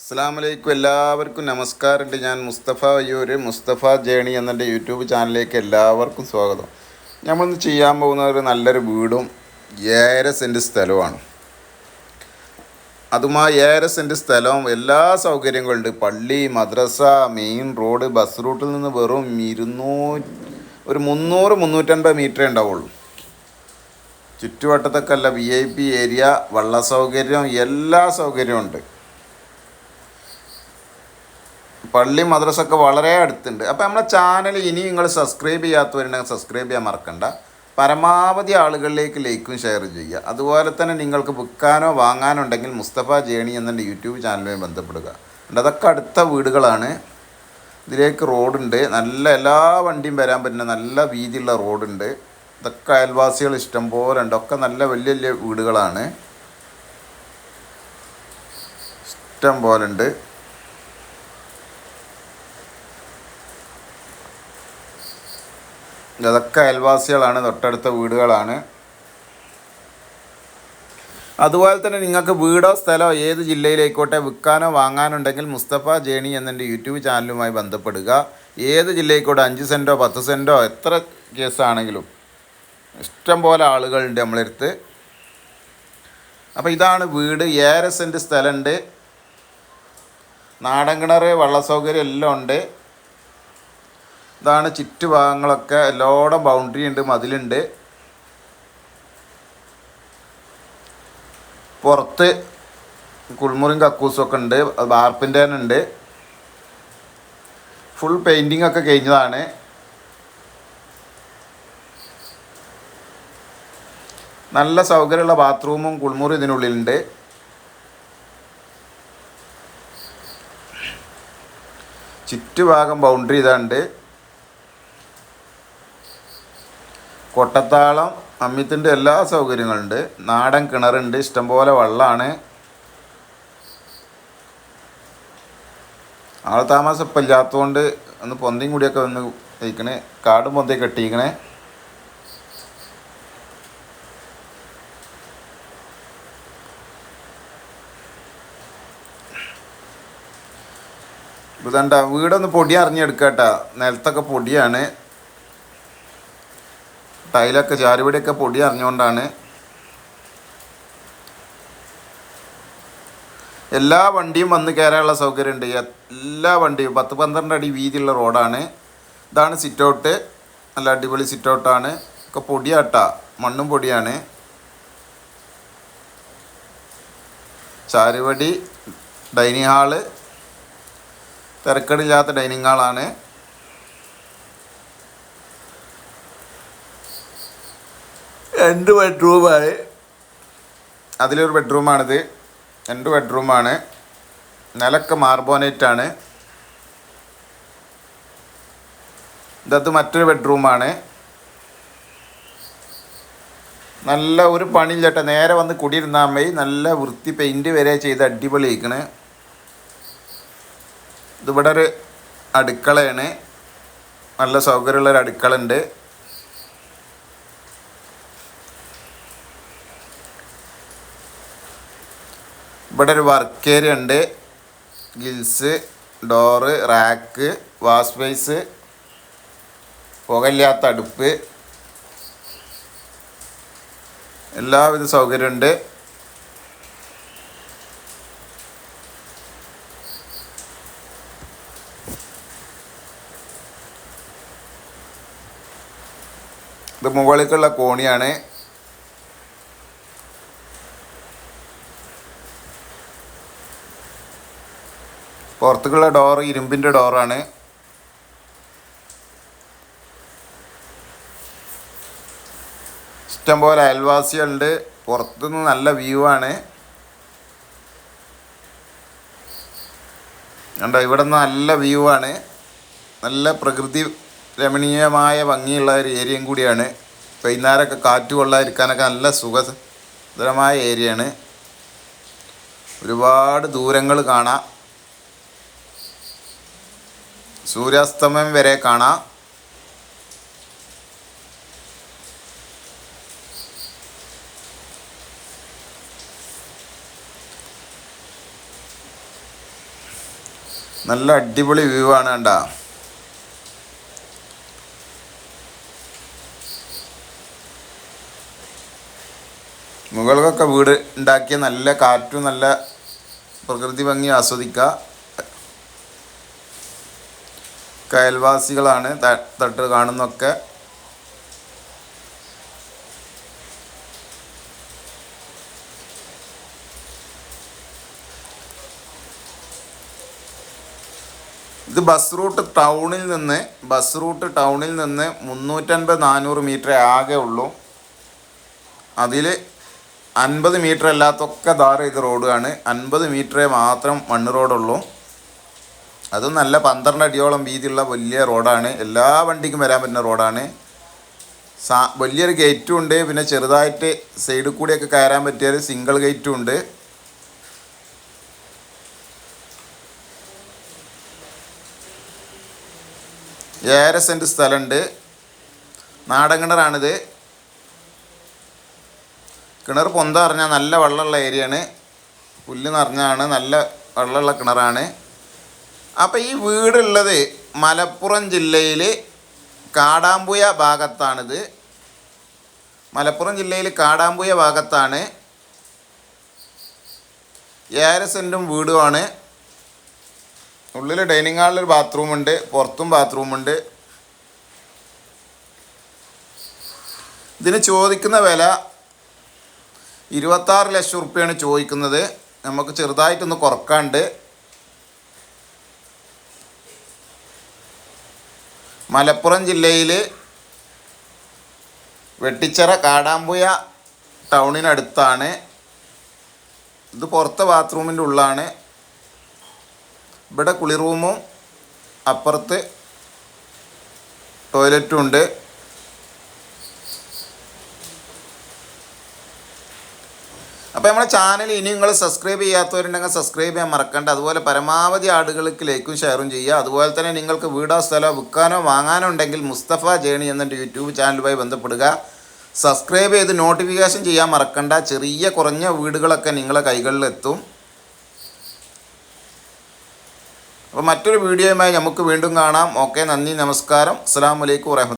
അസ്സലാമലൈക്കും എല്ലാവർക്കും നമസ്കാരമുണ്ട്. ഞാൻ മുസ്തഫ വയ്യൂര്, മുസ്തഫ ജേണി എന്നെ യൂട്യൂബ് ചാനലിലേക്ക് എല്ലാവർക്കും സ്വാഗതം. നമ്മളിന്ന് ചെയ്യാൻ പോകുന്ന ഒരു നല്ലൊരു വീടും 7 സെൻറ്റ് സ്ഥലവുമാണ്. അതുമായി 7 സെൻറ്റ് സ്ഥലവും എല്ലാ സൗകര്യങ്ങളുണ്ട്. പള്ളി, മദ്രസ, മെയിൻ റോഡ്, ബസ് റൂട്ടിൽ നിന്ന് വെറും 300-350 മീറ്ററേ ഉണ്ടാവുള്ളൂ. ചുറ്റുവട്ടത്തൊക്കെ അല്ല, VIP ഏരിയ, വെള്ള സൗകര്യം, എല്ലാ സൗകര്യവും ഉണ്ട്. പള്ളി മദ്രസൊക്കെ വളരെ അടുത്തുണ്ട്. അപ്പോൾ നമ്മളെ ചാനൽ ഇനി നിങ്ങൾ സബ്സ്ക്രൈബ് ചെയ്യാത്തവരുണ്ടെങ്കിൽ സബ്സ്ക്രൈബ് ചെയ്യാൻ മറക്കണ്ട. പരമാവധി ആളുകളിലേക്ക് ലൈക്കും ഷെയർ ചെയ്യുക. അതുപോലെ തന്നെ നിങ്ങൾക്ക് വിൽക്കാനോ വാങ്ങാനോ ഉണ്ടെങ്കിൽ മുസ്തഫ ജേണി എന്നെ യൂട്യൂബ് ചാനലുമായി ബന്ധപ്പെടുക. അതൊക്കെ അടുത്ത വീടുകളാണ്. ഇതിലേക്ക് റോഡുണ്ട്, നല്ല എല്ലാ വണ്ടിയും വരാൻ പറ്റുന്ന നല്ല വീതിയുള്ള റോഡുണ്ട്. ഇതൊക്കെ അയൽവാസികൾ ഇഷ്ടം പോലെ ഉണ്ട്. ഒക്കെ നല്ല വലിയ വലിയ വീടുകളാണ്, ഇഷ്ടം പോലെ ഉണ്ട്. അതൊക്കെ അയൽവാസികളാണ്, തൊട്ടടുത്ത വീടുകളാണ്. അതുപോലെ തന്നെ നിങ്ങൾക്ക് വീടോ സ്ഥലമോ ഏത് ജില്ലയിലേക്കോട്ടെ വിൽക്കാനോ വാങ്ങാനോ ഉണ്ടെങ്കിൽ മുസ്തഫ ജേണി എന്നെ യൂട്യൂബ് ചാനലുമായി ബന്ധപ്പെടുക. ഏത് ജില്ലയിലേക്കോട്ടെ 5 സെൻറ്റോ 10 സെൻറ്റോ എത്ര കേസാണെങ്കിലും ഇഷ്ടം പോലെ ആളുകളുണ്ട് നമ്മളടുത്ത്. അപ്പോൾ ഇതാണ് വീട്. 7 സെൻറ്റ് സ്ഥലമുണ്ട്, നാടൻ കിണർ, വെള്ള സൗകര്യം എല്ലാം ഉണ്ട്. ഇതാണ് ചുറ്റുഭാഗങ്ങളൊക്കെ, എല്ലായിടും ബൗണ്ടറി ഉണ്ട്, മതിലുണ്ട്. പുറത്ത് കുൾമുറിയും കക്കൂസൊക്കെ ഉണ്ട്, വാർപ്പിൻ്റെ തന്നെ ഉണ്ട്. ഫുൾ പെയിൻറ്റിങ് ഒക്കെ കഴിഞ്ഞതാണ്. നല്ല സൗകര്യമുള്ള ബാത്റൂമും കുൾമുറി ഇതിനുള്ളിലുണ്ട്. ചുറ്റുഭാഗം ബൗണ്ടറി ഇതാണ്ട്. കൊട്ടത്താളം, അമ്മിത്തിൻ്റെ എല്ലാ സൗകര്യങ്ങളുണ്ട്. നാടൻ കിണറുണ്ട്, ഇഷ്ടംപോലെ വെള്ളമാണ്. ആൾ താമസം ഇപ്പം ഇല്ലാത്തതുകൊണ്ട് ഒന്ന് പൊന്തിയും കൂടിയൊക്കെ വന്ന് കഴിക്കണേ, കാടും പൊന്തി കെട്ടിക്കണേ. ഇതണ്ട വീടൊന്ന് പൊടി അറിഞ്ഞെടുക്കട്ടാ, നിലത്തൊക്കെ പൊടിയാണ്, ടൈലൊക്കെ ചാരുപടിയൊക്കെ പൊടി അറിഞ്ഞുകൊണ്ടാണ്. എല്ലാ വണ്ടിയും വന്ന് കയറാനുള്ള സൗകര്യമുണ്ട്. എല്ലാ വണ്ടിയും 10-12 അടി വീതിയുള്ള റോഡാണ്. ഇതാണ് സിറ്റൗട്ട്, നല്ല അടിപൊളി സിറ്റൗട്ടാണ്. ഒക്കെ പൊടിയാട്ടാ, മണ്ണും പൊടിയാണ്. ചാരുപടി, ഡൈനിങ് ഹാള്, തിരക്കടില്ലാത്ത ഡൈനിങ് ഹാളാണ്. രണ്ട് ബെഡ്റൂമാണ്, അതിലൊരു ബെഡ്റൂമാണിത്. 2 ബെഡ്റൂമാണ്. നിലക്കെ മാർബോണേറ്റാണ്. ഇതത് മറ്റൊരു ബെഡ്റൂമാണ്. നല്ല ഒരു പണിയില്ല, നേരെ വന്ന് കുടിയിരുന്നാൽ മതി. നല്ല വൃത്തി പെയിൻറ്റ് വരെ ചെയ്ത് അടിപൊളി ആയിക്കണ്. ഇതിവിടെ ഒരു അടുക്കളയാണ്, നല്ല സൗകര്യമുള്ളൊരു അടുക്കള ഉണ്ട്. ഇവിടെ ഒരു വർക്ക് ഏരിയ ഉണ്ട്, grills, door, rack, wash base, പുകയില്ലാത്ത അടുപ്പ്, എല്ലാവിധ സൗകര്യമുണ്ട്. ഇത് മുകളിലേക്കുള്ള കോണിയാണ്. പുറത്തേക്കുള്ള ഡോറ് ഇരുമ്പിൻ്റെ ഡോറാണ്. ഇഷ്ടംപോലെ അയൽവാസികളുണ്ട്. പുറത്തുനിന്ന് നല്ല വ്യൂ ആണ്. കണ്ടോ, ഇവിടെ നിന്ന് നല്ല വ്യൂ ആണ്. നല്ല പ്രകൃതി രമണീയമായ ഭംഗിയുള്ള ഒരു ഏരിയയും കൂടിയാണ്. വൈകുന്നേരമൊക്കെ കാറ്റ് കൊള്ളാതിരിക്കാനൊക്കെ നല്ല സുഖകരമായ ഏരിയയാണ്. ഒരുപാട് ദൂരങ്ങൾ കാണാം, സൂര്യാസ്തമയം വരെ കാണാം. നല്ല അടിപൊളി വ്യൂ ആണ് കണ്ടാ. മുകൾക്കൊക്കെ വീട് ഉണ്ടാക്കിയ നല്ല കാറ്റും നല്ല പ്രകൃതി ഭംഗി ആസ്വദിക്കുക. അയൽവാസികളാണ് തട്ട് കാണുന്നൊക്കെ. ഇത് ബസ് റൂട്ട് ടൗണിൽ നിന്ന് 350-400 മീറ്റർ ആകെ ഉള്ളൂ. അതിൽ 50 മീറ്റർ അല്ലാത്തൊക്കെ ധാർ ചെയ്ത റോഡാണ്. 50 മീറ്ററേ മാത്രം മണ്ണ് റോഡുള്ളൂ. അതും നല്ല 12 അടിയോളം വീതിയുള്ള വലിയ റോഡാണ്. എല്ലാ വണ്ടിക്കും വരാൻ പറ്റുന്ന റോഡാണ്. വലിയൊരു ഗേറ്റും ഉണ്ട്. പിന്നെ ചെറുതായിട്ട് സൈഡിൽ കൂടിയൊക്കെ കയറാൻ പറ്റിയൊരു സിംഗിൾ ഗേറ്റും ഉണ്ട്. ഏഴര സെൻറ്റ് സ്ഥലമുണ്ട്. നാടൻ കിണറാണിത്. കിണർ പൊന്ത പറഞ്ഞാൽ നല്ല വെള്ളമുള്ള ഏരിയയാണ്. പുല്ല് നിറഞ്ഞാണ്. നല്ല വെള്ളമുള്ള കിണറാണ്. അപ്പോൾ ഈ വീടുള്ളത് മലപ്പുറം ജില്ലയിൽ കാടാമ്പുഴ ഭാഗത്താണിത്. മലപ്പുറം ജില്ലയിൽ കാടാമ്പുഴ ഭാഗത്താണ്. 7 സെൻറ്റും വീടുമാണ്. ഉള്ളിൽ ഡൈനിങ് ഹാളിലൊരു ബാത്റൂമുണ്ട്. പുറത്തും ബാത്റൂമുണ്ട്. ഇതിന് ചോദിക്കുന്ന വില 26 ലക്ഷം റുപ്യയാണ് ചോദിക്കുന്നത്. നമുക്ക് ചെറുതായിട്ടൊന്ന് കുറക്കാണ്ട്. മലപ്പുറം ജില്ലയിൽ വെട്ടിച്ചിറ കാടാമ്പുഴ ടൗണിനടുത്താണ്. ഇത് പുറത്തെ ബാത്റൂമിൻ്റെ ഉള്ളാണ്. ഇവിടെ കുളി റൂമും അപ്പുറത്ത് ടോയ്ലറ്റും ഉണ്ട്. അപ്പോൾ നമ്മുടെ ചാനൽ ഇനി നിങ്ങൾ സബ്സ്ക്രൈബ് ചെയ്യാത്തവരുണ്ടെങ്കിൽ സബ്സ്ക്രൈബ് ചെയ്യാൻ മറക്കണ്ട. അതുപോലെ പരമാവധി ആളുകൾക്ക് ലൈക്കും ഷെയറും ചെയ്യുക. അതുപോലെ തന്നെ നിങ്ങൾക്ക് വീടോ സ്ഥലമോ വിൽക്കാനോ വാങ്ങാനോ ഉണ്ടെങ്കിൽ മുസ്തഫ ജേണി എന്ന യൂട്യൂബ് ചാനലുമായി ബന്ധപ്പെടുക. സബ്സ്ക്രൈബ് ചെയ്ത് നോട്ടിഫിക്കേഷൻ ചെയ്യാൻ മറക്കണ്ട. ചെറിയ കുറഞ്ഞ വീടുകളൊക്കെ നിങ്ങളെ കൈകളിലെത്തും. അപ്പോൾ മറ്റൊരു വീഡിയോയുമായി നമുക്ക് വീണ്ടും കാണാം. ഓക്കെ, നന്ദി, നമസ്കാരം. അസ്സലാമു അലൈക്കും വറഹ്മത്തുള്ളാഹി.